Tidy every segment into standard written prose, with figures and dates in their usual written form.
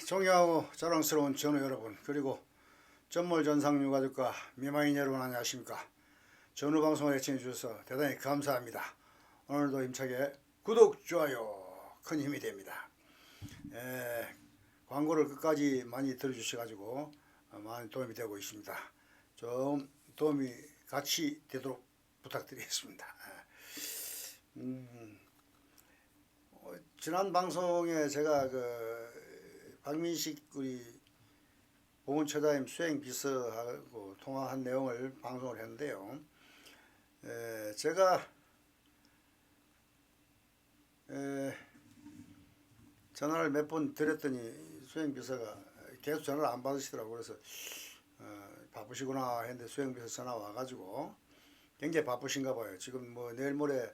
존경하고 자랑스러운 전우 여러분, 그리고 전몰전상 유가족과 미망인 여러분, 안녕하십니까. 전우 방송을 애청해 주셔서 대단히 감사합니다. 오늘도 힘차게 구독, 좋아요 큰 힘이 됩니다. 광고를 끝까지 많이 들어주셔가지고 많이 도움이 되고 있습니다. 좀 도움이 같이 되도록 부탁드리겠습니다. 지난 방송에 제가 박민식 우리 보훈처장님 수행비서하고 통화한 내용을 방송을 했는데요. 제가 전화를 몇 번 드렸더니 수행비서가 계속 전화를 안 받으시더라고요. 그래서 바쁘시구나 했는데 수행비서 전화 와가지고 굉장히 바쁘신가 봐요. 지금 뭐 내일 모레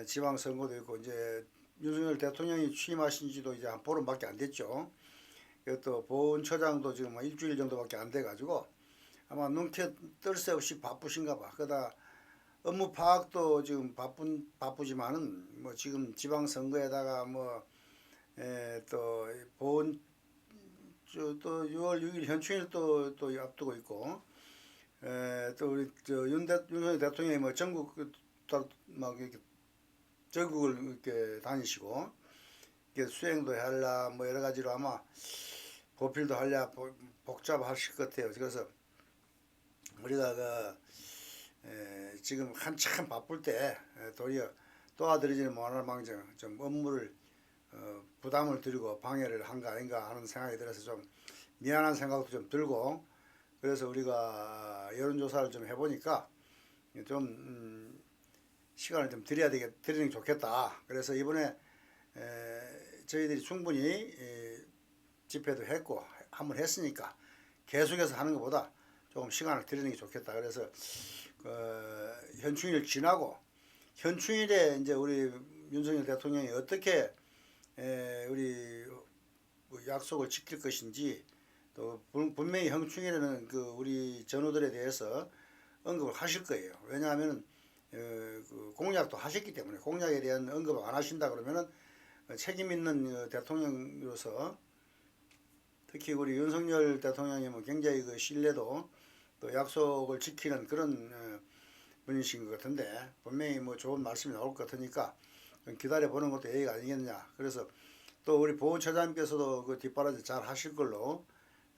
지방선거도 있고 이제 윤석열 대통령이 취임하신 지도 이제 한 보름밖에 안 됐죠. 또 보훈처장도 지금 일주일 정도밖에 안 돼가지고 아마 눈켜 뜰 새 없이 바쁘신가 봐. 그러다 업무 파악도 지금 바쁘지만은 뭐 지금 지방선거에다가 뭐 또 보훈 또 6월 6일 현충일 또 앞두고 있고 또 우리 윤석열 대통령이 뭐 전국 막 이렇게 전국을 이렇게 다니시고 이게 수행도 하려 뭐 여러 가지로 아마 보필도 하려 복잡하실 것 같아요. 그래서 우리가 지금 한참 바쁠 때 도리어 도와드리지는 못할 망정 좀 업무를 부담을 드리고 방해를 한 거 아닌가 하는 생각이 들어서 좀 미안한 생각도 좀 들고, 그래서 우리가 여론조사를 좀 해보니까 좀 시간을 좀 드리는 게 좋겠다. 그래서 이번에 저희들이 충분히 집회도 했고 한번 했으니까 계속해서 하는 것보다 조금 시간을 드리는 게 좋겠다. 그래서 현충일 지나고 현충일에 이제 우리 윤석열 대통령이 어떻게 우리 약속을 지킬 것인지, 또 분명히 현충일에는 우리 전우들에 대해서 언급을 하실 거예요. 왜냐하면 공약도 하셨기 때문에. 공약에 대한 언급을 안 하신다 그러면은 책임 있는 대통령으로서 특히 우리 윤석열 대통령이 뭐 굉장히 신뢰도 또 약속을 지키는 그런 분이신 것 같은데, 분명히 뭐 좋은 말씀이 나올 것 같으니까 기다려 보는 것도 예의가 아니겠느냐. 그래서 또 우리 보훈처장님께서도 그 뒷바라지 잘 하실 걸로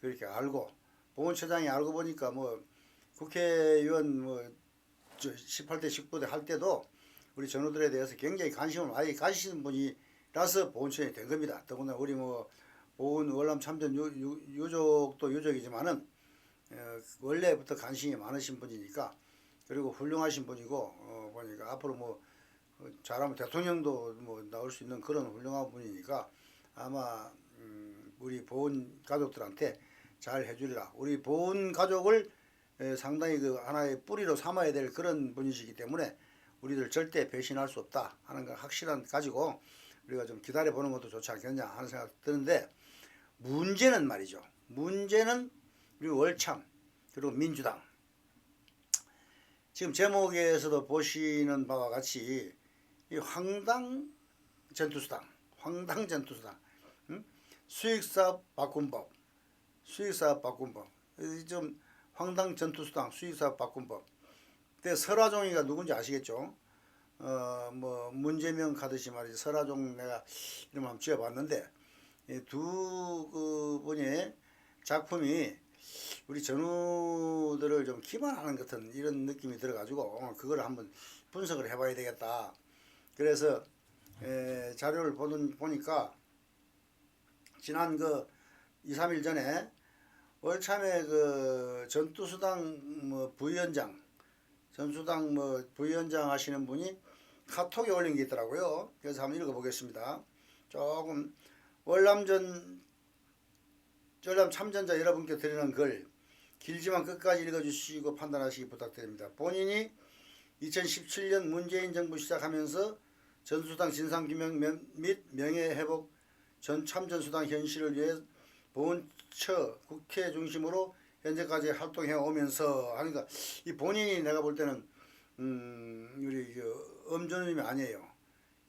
그렇게 알고, 보훈처장이 알고 보니까 뭐 국회의원 뭐 18대 19대 할 때도 우리 전우들에 대해서 굉장히 관심을 많이 가지시는 분이라서 보훈처장이 된 겁니다. 더구나 우리 뭐 보훈 월남 참전 유족도 유족이지만은 원래부터 관심이 많으신 분이니까, 그리고 훌륭하신 분이고 보니까 앞으로 뭐 잘하면 대통령도 뭐 나올 수 있는 그런 훌륭한 분이니까 아마 우리 보훈 가족들한테 잘 해주리라. 우리 보훈 가족을 상당히 하나의 뿌리로 삼아야 될 그런 분이시기 때문에 우리들 절대 배신할 수 없다 하는 거 확실한 가지고 우리가 좀 기다려 보는 것도 좋지 않겠느냐 하는 생각 드는데, 문제는 말이죠. 문제는 우리 월참 그리고 민주당, 지금 제목에서도 보시는 바와 같이 이 황당 전투수당, 수익사업 바꾼법, 좀 황당 전투수당, 수익사업 바꾼법. 그때 설화종이가 누군지 아시겠죠? 뭐 문제명 가듯이 말이죠. 설화종 내가 이름 한번 지어봤는데 이 두 분의 작품이 우리 전우들을 좀 기만하는 같은 이런 느낌이 들어가지고 그걸 한번 분석을 해봐야 되겠다. 그래서 자료를 보니까 지난 2, 3일 전에 월참에 전투수당 뭐 부위원장, 전수당 뭐 부위원장 하시는 분이 카톡에 올린 게 있더라고요. 그래서 한번 읽어보겠습니다. 조금 월남 참전자 여러분께 드리는 글, 길지만 끝까지 읽어주시고 판단하시기 부탁드립니다. 본인이 2017년 문재인 정부 시작하면서 전수당 진상규명 및 명예회복 전 참전수당 현실을 위해 보훈처 국회 중심으로 현재까지 활동해 오면서 하니까, 이 본인이 내가 볼 때는 우리 엄전우님이 아니에요.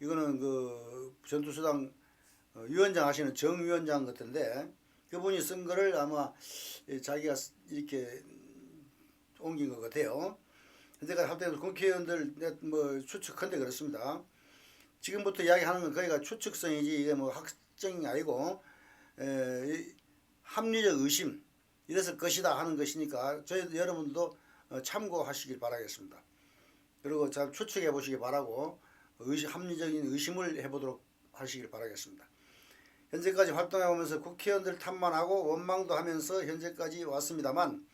이거는 전투수당 위원장 하시는 정 위원장 같은데 그분이 쓴 거를 아마 자기가 이렇게 옮긴 것 같아요. 현재까지 할 때도 국회의원들 뭐 추측컨대 그렇습니다. 지금부터 이야기하는 건 거기가 추측성이지 이게 뭐 확정이 아니고 합리적 의심 이랬을 것이다 하는 것이니까 저희 여러분도 참고하시길 바라겠습니다. 그리고 잘 추측해 보시기 바라고 합리적인 의심을 해보도록 하시길 바라겠습니다. 현재까지 활동해 오면서 국회의원들 탓만하고 원망도 하면서 현재까지 왔습니다만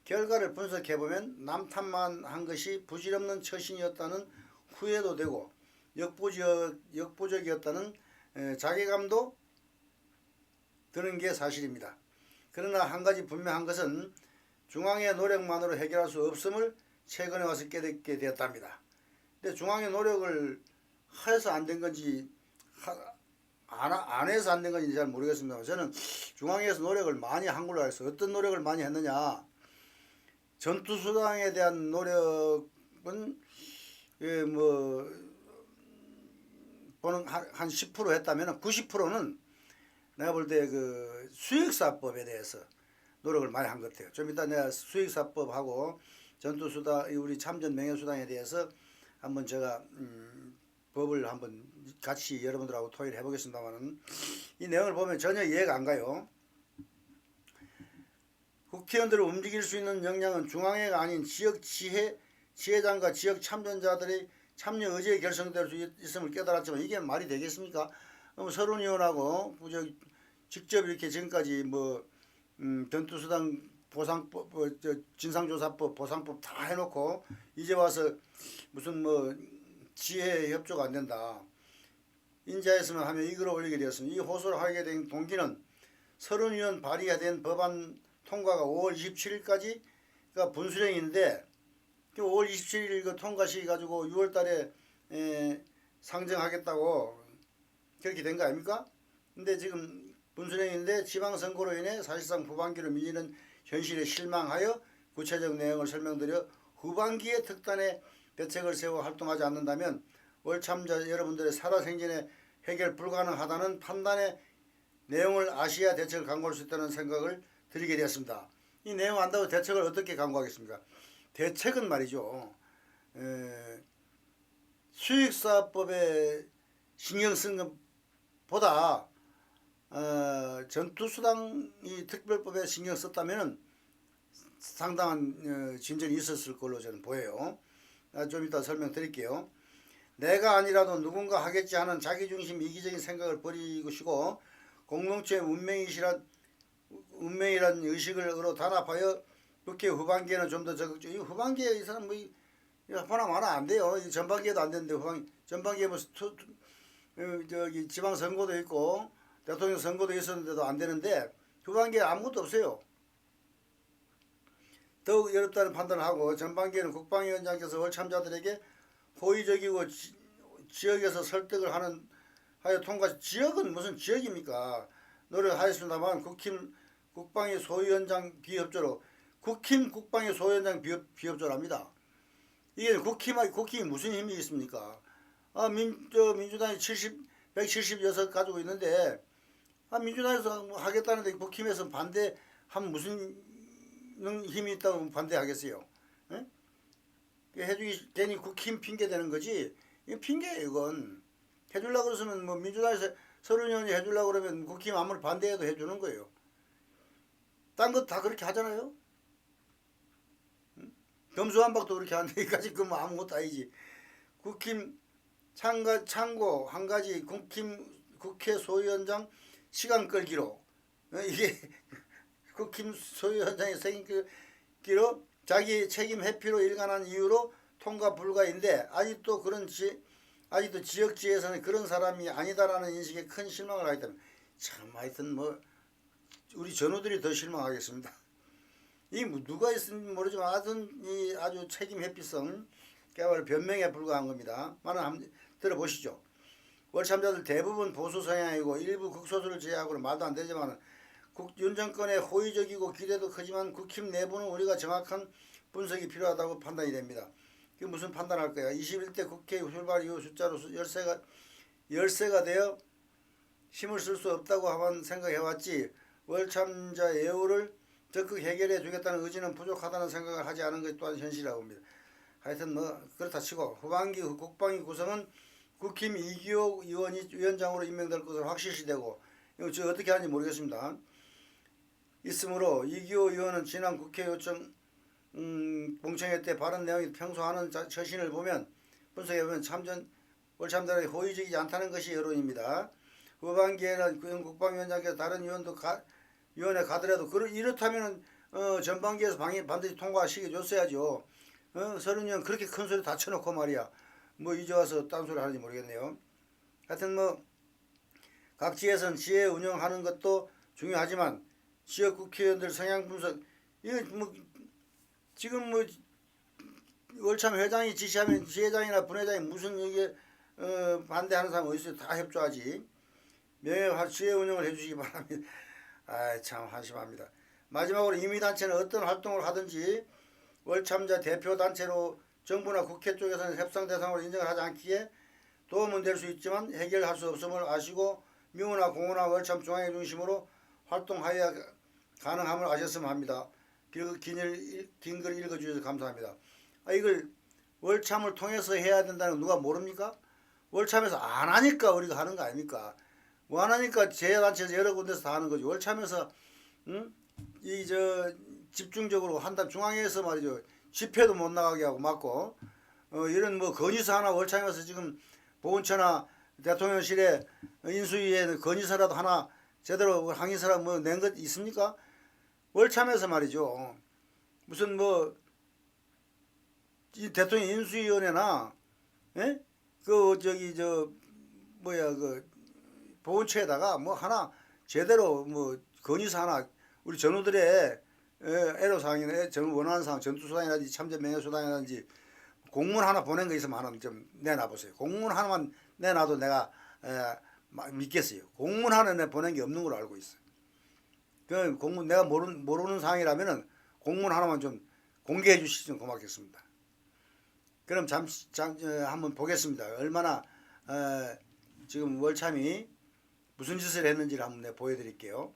결과를 분석해 보면 남 탓만 한 것이 부질없는 처신이었다는 후회도 되고 역부족이었다는 자괴감도 드는 게 사실입니다. 그러나 한 가지 분명한 것은 중앙의 노력만으로 해결할 수 없음을 최근에 와서 깨닫게 되었답니다. 근데 중앙의 노력을 해서 안 된 건지 안 해서 안 된 건지 잘 모르겠습니다. 저는 중앙에서 노력을 많이 한 걸로 알고 있어요. 어떤 노력을 많이 했느냐. 전투수당에 대한 노력은 보는 한 10% 했다면 90%는 내가 볼 때 그 수익사법에 대해서 노력을 많이 한 것 같아요. 좀 이따 내가 수익사법하고 전투수당 우리 참전 명예수당에 대해서 한번 제가 법을 한번 같이 여러분들하고 토의를 해보겠습니다만은 이 내용을 보면 전혀 이해가 안 가요. 국회의원들을 움직일 수 있는 역량은 중앙회가 아닌 지역 지회장과 지역 참전자들의 참여 의지의 결성될 수 있음을 깨달았지만 이게 말이 되겠습니까? 서른 의원하고 직접 이렇게 지금까지 전투수당 보상법, 진상조사법, 보상법 다 해놓고 이제 와서 무슨 지혜 협조가 안 된다. 인자했으면 하면 이걸 올리게 되었습니다. 이 호소를 하게 된 동기는 서른 의원 발의된 법안 통과가 5월 27일까지가 분수령인데 5월 27일 그 통과시 가지고 6월 달에 상정하겠다고 그렇게 된 거 아닙니까? 근데 지금 분수령인데 지방선거로 인해 사실상 후반기로 밀리는 현실에 실망하여 구체적 내용을 설명드려 후반기에 특단의 대책을 세워 활동하지 않는다면 월참자 여러분들의 살아생전에 해결 불가능하다는 판단의 내용을 아시아 대책을 강구할 수 있다는 생각을 드리게 되었습니다. 이 내용 안다고 대책을 어떻게 강구하겠습니까? 대책은 말이죠. 수익사법에 신경 쓴 것보다 전투수당이 특별법에 신경 썼다면 상당한 진전이 있었을 걸로 저는 보여요. 좀 이따 설명드릴게요. 내가 아니라도 누군가 하겠지 하는 자기중심 이기적인 생각을 버리시고 공동체의 운명이란 의식으로 단합하여 국회 후반기에는 좀 더 적극적. 이 후반기에 이 사람 하나 안 돼요. 전반기에도 안 되는데 전반기에 지방 선거도 있고 대통령 선거도 있었는데도 안 되는데 후반기에 아무것도 없어요. 더욱 어렵다는 판단을 하고 전반기에는 국방위원장께서 월참자들에게 호의적이고 지역에서 설득을 하여 통과. 지역은 무슨 지역입니까? 노력하였습니다만 국방위 소위원장 비협조로 국힘 국방위 소위원장 비협조랍니다. 이게 국힘이 무슨 힘이 있습니까? 민주당이 176 가지고 있는데 민주당에서 하겠다는데 국힘에서 반대하면 무슨 힘이 있다고 반대하겠어요? 에? 해주기 괜히 국힘 핑계 대는 거지. 이거 핑계예요. 이건 해주려고 그러면 민주당에서 서른 의원이 해주려고 그러면 국힘 아무리 반대해도 해주는 거예요. 딴 것 다 그렇게 하잖아요. 검수완박도 그렇게 하는데 이까지 그건 아무것도 아니지. 국힘 참고 한 가지 국회 소위원장 시간 끌기로 이게 국힘 소위원장의 책임 끌기로 자기 책임 회피로 일관한 이유로 통과 불가인데 아직도 지역지에서는 그런 사람이 아니다라는 인식에 큰 실망을 하기 때문에 참 하여튼 우리 전우들이 더 실망하겠습니다. 이 누가 있는지 모르지만 아주 책임 회피성 깨알 변명에 불과한 겁니다. 한번 들어보시죠. 월참자들 대부분 보수 성향이고 일부 극소수를 제외하고는 말도 안 되지만 윤 정권의 호의적이고 기대도 크지만 국힘 내부는 우리가 정확한 분석이 필요하다고 판단이 됩니다. 그게 무슨 판단할 거야? 21대 국회 출발 이후 숫자로 열세가 되어 힘을 쓸 수 없다고 하만 생각해왔지 월참자 예우를 적극 해결해 주겠다는 의지는 부족하다는 생각을 하지 않은 것 또한 현실이라고 봅니다. 하여튼 뭐 그렇다 치고 후반기 국방위 구성은 국힘 이기호 의원이 위원장으로 임명될 것으로 확실시되고 이거 저 어떻게 하는지 모르겠습니다. 있으므로 이기호 의원은 지난 국회 요청 공청회 때 발언 내용이 평소 하는 처신을 보면 분석해보면 월참자들이 호의적이지 않다는 것이 여론입니다. 후반기에는 국방위원장께서 다른 위원회 가더라도 이렇다면 전반기에서 반드시 통과시켜 줬어야죠. 30년 그렇게 큰 소리 다 쳐놓고 말이야. 뭐 이제 와서 딴 소리 하는지 모르겠네요. 하여튼 뭐 각 지에선 지회 운영하는 것도 중요하지만 지역 국회의원들 성향 분석 이거 뭐 지금 뭐 월참 회장이 지시하면 지회장이나 분회장이 무슨 이게 반대하는 사람 어디 있어요? 다 협조하지. 명예할 지회 운영을 해주시기 바랍니다. 아 참 한심합니다. 마지막으로 임의단체는 어떤 활동을 하든지 월참자 대표단체로 정부나 국회 쪽에서는 협상 대상으로 인정을 하지 않기에 도움은 될 수 있지만 해결할 수 없음을 아시고 미우나 공우나 월참 중앙회 중심으로 활동하여야 가능함을 아셨으면 합니다. 긴 글 읽어주셔서 감사합니다. 이걸 월참을 통해서 해야 된다는 거 누가 모릅니까? 월참에서 안 하니까 우리가 하는 거 아닙니까? 뭐 안 하니까 제단체에서 여러 군데서 다 하는 거죠. 월참에서 집중적으로 한다 중앙에서 말이죠. 집회도 못 나가게 하고 막고 이런 뭐 건의서 하나 월참에서 지금 보훈처나 대통령실에 인수위에 건의서라도 하나 제대로 항의서라도 뭐 낸 것 있습니까? 월참에서 말이죠. 무슨 뭐 이 대통령 인수위원회나 예? 보훈처에다가 뭐 하나 제대로 뭐 건의서 하나 우리 전우들의 애로사항이나 전 원하는 사항 전투수단이라든지 참전명예수단이라든지 공문 하나 보낸 거 있으면 하나 좀 내놔보세요. 공문 하나만 내놔도 내가 믿겠어요. 공문 하나 보낸 게 없는 걸로 알고 있어요. 그 공문 내가 모르는 사항이라면은 공문 하나만 좀 공개해 주시면 고맙겠습니다. 그럼 잠시 한번 보겠습니다. 얼마나 지금 월참이 무슨 짓을 했는지를 한번 내가 보여드릴게요.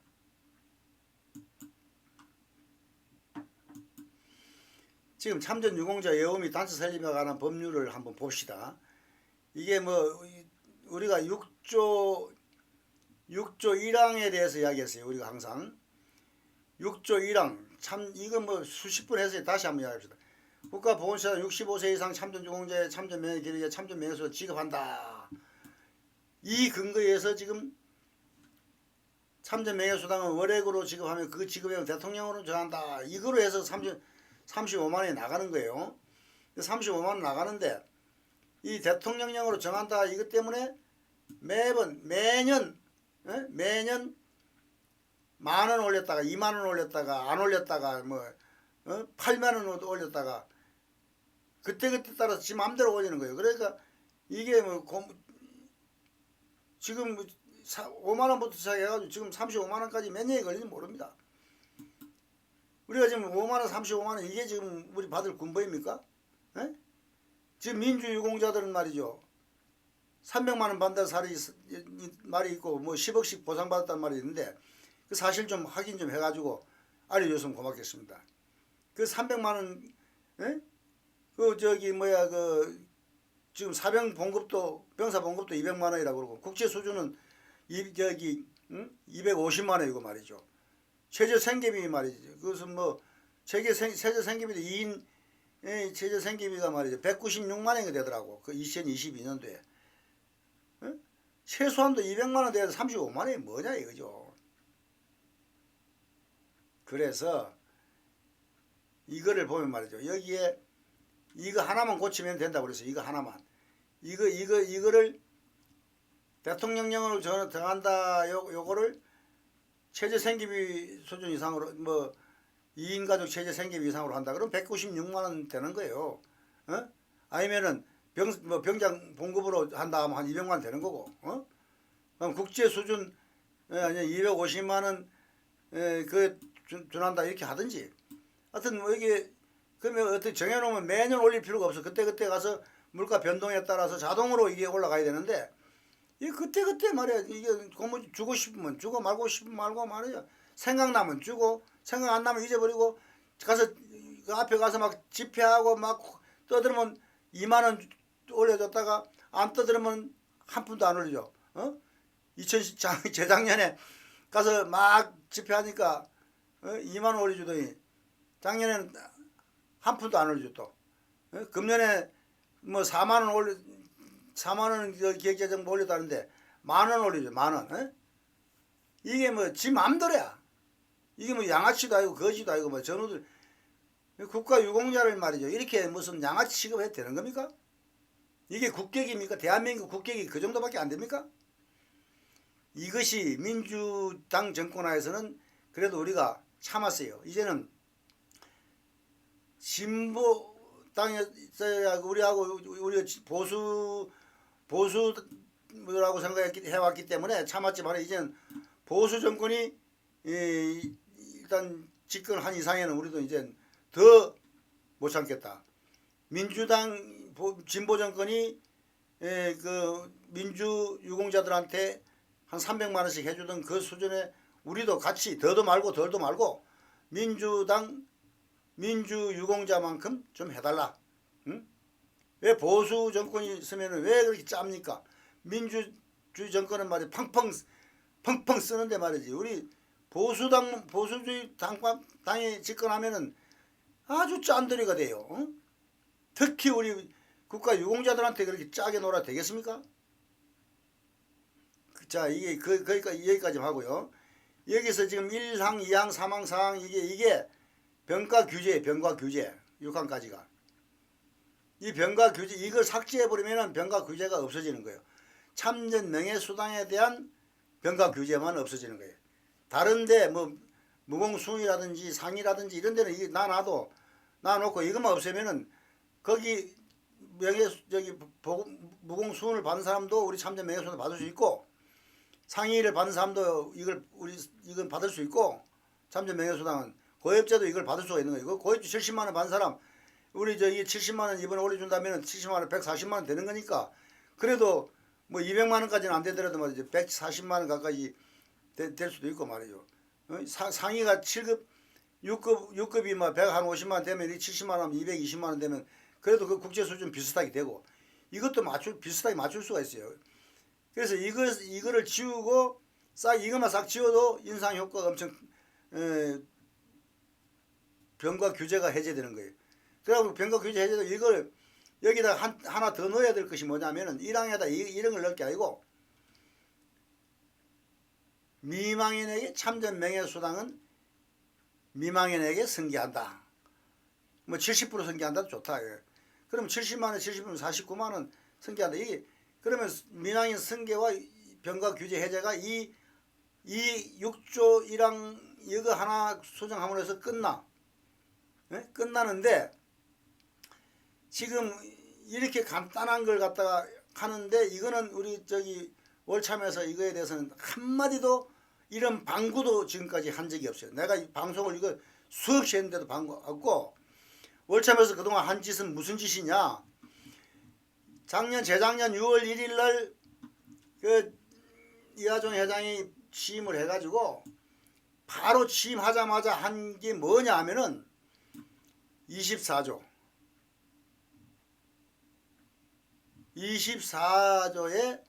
지금 참전 유공자 예우 및 단체 설립에 관한 법률을 한번 봅시다. 이게 뭐 우리가 6조 1항에 대해서 이야기했어요. 우리가 항상 6조 1항 참 이거 뭐 수십 번 해서 다시 한번 이야기합시다. 국가보훈처는 65세 이상 참전 유공자의 참전 명예 기록에 참전 명예수를 지급한다. 이 근거에서 지금 참전 명예수당은 월액으로 지급하면 그 지급액을 대통령으로 정한다. 이거로 해서 35만 원이 나가는 거예요. 35만 원 나가는데 이 대통령령으로 정한다. 이것 때문에 매년 10,000원 올렸다가 20,000원 올렸다가 안 올렸다가 뭐 80,000원 올렸다가 그때 따라서 지 맘대로 올리는 거예요. 그러니까 이게 뭐 지금 5만 원부터 시작해가지고 지금 35만 원까지 몇 년이 걸리는지 모릅니다. 우리가 지금 5만 원, 35만 원 이게 지금 우리 받을 군보입니까? 에? 지금 민주유공자들은 말이죠. 300만 원 받는다는 말이 있고 뭐 10억씩 보상받았다는 말이 있는데 그 사실 좀 확인 좀 해가지고 알려줬으면 고맙겠습니다. 그 300만 원, 에? 지금 사병 봉급도 병사 봉급도 200만 원이라고 그러고 국제 수준은 250만 원이고 말이죠. 최저 생계비 말이죠. 그것은 뭐 최저 생계비도 2인 최저 생계비가 말이죠. 196만 원이 되더라고. 그 2022년도에. 최소한도 200만 원 돼야 35만 원이 뭐냐 이거죠. 그래서 이거를 보면 말이죠. 여기에 이거 하나만 고치면 된다고 그랬어요. 이거 하나만. 이거를 대통령령으로 정한다. 요거를 최저 생계비 수준 이상으로 뭐 2인 가족 최저 생계비 이상으로 한다. 그럼 196만 원 되는 거예요. 아니면은 병장 봉급으로 한다 하면 한 200만 원 되는 거고. 그럼 국제 수준 250만 원 준한다 이렇게 하든지. 하여튼 뭐 이게 그러면 어떻게 정해놓으면 매년 올릴 필요가 없어. 그때 가서 물가 변동에 따라서 자동으로 이게 올라가야 되는데 이 그때 말이야. 이게 고무 주고 싶으면 주고 말고 싶으면 말고 말이야. 생각나면 주고 생각 안 나면 잊어버리고 가서 그 앞에 가서 막 집회하고 막 떠들면 2만 원 올려줬다가 안 떠들면 한 푼도 안 올려줘. 2000 재작년에 가서 막 집회하니까 2만 원 올려주더니 작년에는 한 푼도 안 올려줬다. 금년에 뭐 4만 원 기획재정부 올렸다는데 1만 원 올려줘. 1만 원. 이게 뭐 지 맘대로야. 이게 뭐 양아치도 아니고 거지도 아니고 뭐 전우들 국가 유공자를 말이죠. 이렇게 무슨 양아치 취급해도 되는 겁니까? 이게 국격입니까? 대한민국 국격이 그 정도밖에 안 됩니까? 이것이 민주당 정권 하에서는 그래도 우리가 참았어요. 이제는 진보 땅에 우리하고 우리 보수라고 생각해왔기 때문에 참았지만 이제는 보수 정권이 일단 집권한 이상에는 우리도 이제 더 못 참겠다. 민주당 진보 정권이 그 민주 유공자들한테 한 300만 원씩 해주던 그 수준에 우리도 같이 더도 말고 덜도 말고 민주 유공자만큼 좀 해달라. 응? 왜 보수 정권이 있으면 왜 그렇게 짭니까? 민주주의 정권은 말이야 펑펑 쓰는데 말이지. 우리 보수주의 당이 집권하면은 아주 짠돌이가 돼요. 응? 특히 우리 국가 유공자들한테 그렇게 짜게 놀아 되겠습니까? 자, 이게 여기까지 하고요. 여기서 지금 1항, 2항, 3항, 4항 이게 병가 규제예요. 병가 규제. 6항까지가. 이 병가 규제 이걸 삭제해 버리면은 병가 규제가 없어지는 거예요. 참전 명예수당에 대한 병가 규제만 없어지는 거예요. 다른데 뭐 무공수이라든지 상이라든지 이런 데는 이게 놔놓고 이것만 없애면은 거기 무공수운을 받은 사람도 우리 참전 명예수당을 받을 수 있고 상위를 받은 사람도 이건 받을 수 있고 참전 명예수당은 고액자도 이걸 받을 수가 있는 거예요. 고액주 70만 원 받은 사람 우리 이 70만 원 이번에 올려준다면 70만 원 140만 원 되는 거니까 그래도 뭐 200만 원까지는 안 되더라도 말이죠. 140만 원 가까이 될 수도 있고 말이죠. 상위가 7급 6급이 막 150만 원 되면 이 70만 원 220만 원 되면 그래도 그 국제 수준 비슷하게 되고 이것도 비슷하게 맞출 수가 있어요. 그래서 이거를 지우고 이것만 싹 지워도 인상 효과가 엄청 병가 규제가 해제되는 거예요. 그래서 병가 규제 해제도 이걸 여기다 하나 더 넣어야 될 것이 뭐냐면은 1항에다 이런 걸 넣을 게 아니고 미망인에게 참전 명예수당은 미망인에게 승계한다. 뭐 70% 승계한다도 좋다. 예. 그럼 70만 원, 70만 49만 원 승계한다. 이게 그러면 미망인 승계와 병가 규제 해제가 이 6조 1항 이거 하나 수정함으로 해서 끝나. 예? 끝나는데 지금 이렇게 간단한 걸 갖다가 하는데 이거는 우리 월참에서 이거에 대해서는 한마디도 이런 방구도 지금까지 한 적이 없어요. 내가 이 방송을 이거 수없이 했는데도 방구하고 월참에서 그동안 한 짓은 무슨 짓이냐. 재작년 6월 1일 날 그 이하종 회장이 취임을 해가지고 바로 취임하자마자 한 게 뭐냐 하면은 24조의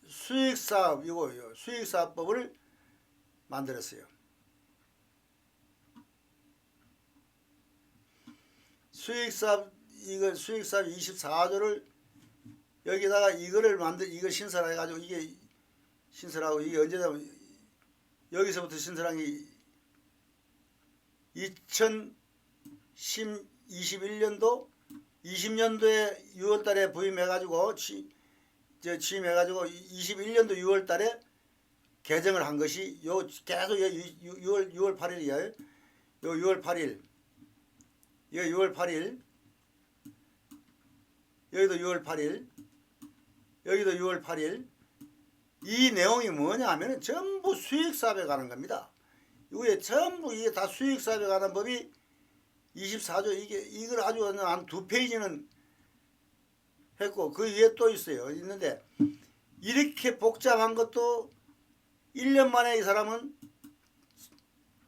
수익사업 이거요. 수익사업법을 만들었어요. 수익사업 24조를 여기다가 이걸 신설해 가지고 이게 신설하고 이게 언제다 여기서부터 신설한 게 2021년도 20년도에 6월달에 부임해가지고 취임해가지고 21년도 6월달에 개정을 한 것이 계속 6월 8일이야. 6월 8일. 이거 6월 8일. 여기도 6월 8일. 여기도 6월 8일. 이 내용이 뭐냐 하면은 전부 수익사업에 관한 겁니다. 이게 전부 이게 다 수익사업에 관한 법이 24조 이걸 아주 한 2페이지는 했고 그 위에 또 있어요. 있는데 이렇게 복잡한 것도 1년 만에 이 사람은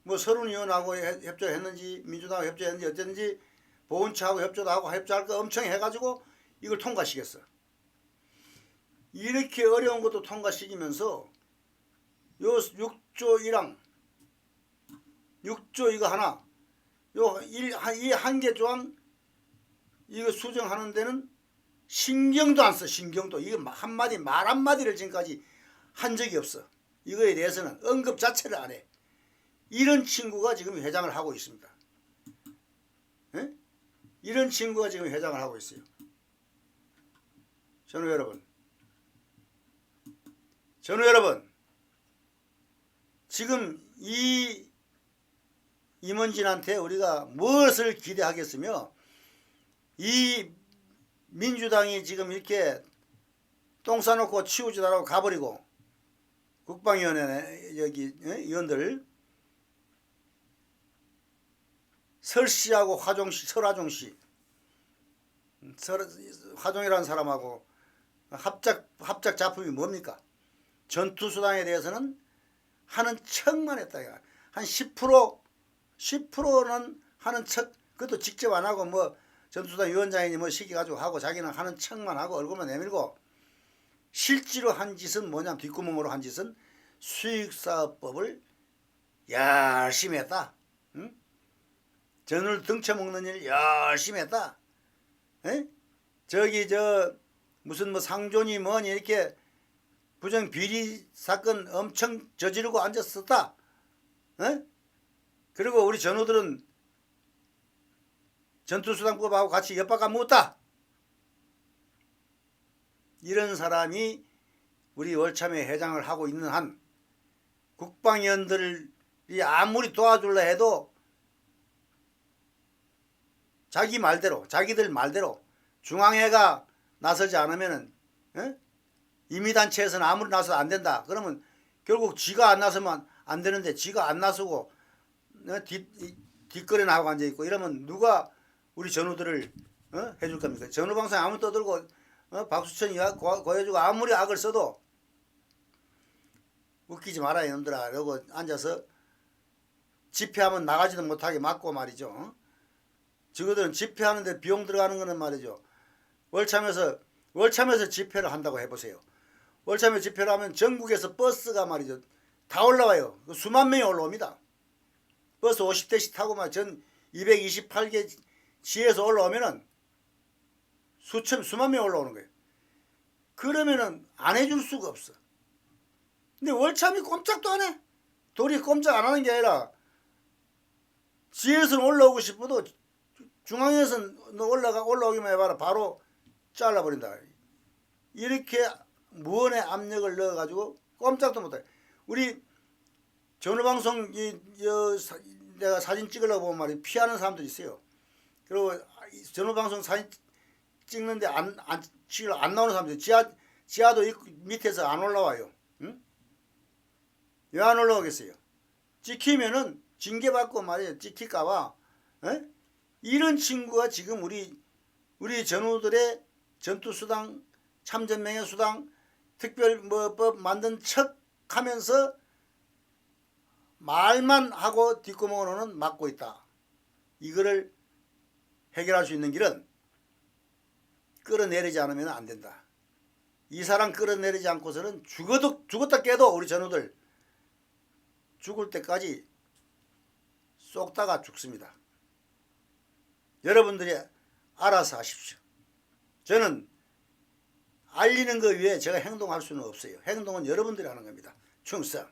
뭐 서른위원하고 협조했는지 민주당하고 협조했는지 어쨌든지 보훈처하고 협조도 하고 협조할 거 엄청 해가지고 이걸 통과시켰어. 이렇게 어려운 것도 통과시키면서 요 6조 1항 6조 이거 하나 이 한 개 조항 이거 수정하는 데는 신경도 안 써. 신경도 이거 한마디 말 한마디를 지금까지 한 적이 없어. 이거에 대해서는 언급 자체를 안 해. 이런 친구가 지금 회장을 하고 있습니다. 에? 이런 친구가 지금 회장을 하고 있어요. 전우 여러분, 지금 이 임원진한테 우리가 무엇을 기대하겠으며 이 민주당이 지금 이렇게 똥 싸놓고 치우지도 않고 가버리고 국방위원회 여기 의원들 설씨하고 화종씨, 설화종씨, 화종이라는 사람하고 합작 작품이 뭡니까? 전투수당에 대해서는 하는 척만 했다. 한 10%는 하는 척, 그것도 직접 안 하고 뭐 전투수당 위원장이니 뭐 시켜가지고 하고 자기는 하는 척만 하고 얼굴만 내밀고 실제로 한 짓은 뭐냐면 뒷구멍으로 한 짓은 수익사업법을 열심히 했다. 응? 전을 등쳐먹는 일 열심히 했다. 에? 저기 무슨 뭐 상존이 뭐니 이렇게 부정비리 사건 엄청 저지르고 앉았었다. 에? 그리고 우리 전우들은 전투수당법하고 같이 엿바꿔 묻었다. 이런 사람이 우리 월참회 회장을 하고 있는 한 국방위원들이 아무리 도와줄라 해도 자기들 말대로 중앙회가 나서지 않으면은 임의단체에서는 아무리 나서도 안 된다. 그러면 결국 지가 안 나서면 안 되는데 지가 안 나서고 뒷거래 나하고 앉아 있고 이러면 누가 우리 전우들을 해줄 겁니까? 전우방송에 아무 떠들고 박수천이 고해주고 아무리 악을 써도 웃기지 마라 이놈들아 이러고 앉아서 집회하면 나가지도 못하게 막고 말이죠. 저거들은 집회하는데 비용 들어가는 거는 말이죠. 월참에서 집회를 한다고 해보세요. 월참에 집회를 하면 전국에서 버스가 말이죠. 다 올라와요. 수만 명이 올라옵니다. 버스 50대씩 타고 막 전 228개 지에서 올라오면은 수만 명이 올라오는 거예요. 그러면은 안 해줄 수가 없어. 근데 월참이 꼼짝도 안 해. 도리 꼼짝 안 하는 게 아니라 지에서는 올라오고 싶어도 중앙에서는 올라오기만 해봐라. 바로 잘라버린다. 이렇게 무언의 압력을 넣어가지고 꼼짝도 못해. 우리 전후방송 내가 사진 찍으려고 보면 말이야 피하는 사람들이 있어요. 그리고 전후방송 사진 찍는데 안 나오는 사람들 지하도 밑에서 안 올라와요. 응? 왜 안 올라오겠어요? 찍히면은 징계받고 말이야 찍힐까봐. 이런 친구가 지금 우리 전우들의 전투수당, 참전명예수당, 특별법 만든 척 하면서 말만 하고 뒷구멍으로는 막고 있다. 이거를 해결할 수 있는 길은 끌어내리지 않으면 안 된다. 이 사람 끌어내리지 않고서는 죽었다 깨도 우리 전우들 죽을 때까지 쏙다가 죽습니다. 여러분들이 알아서 하십시오. 저는 알리는 것 외에 제가 행동할 수는 없어요. 행동은 여러분들이 하는 겁니다. 충성.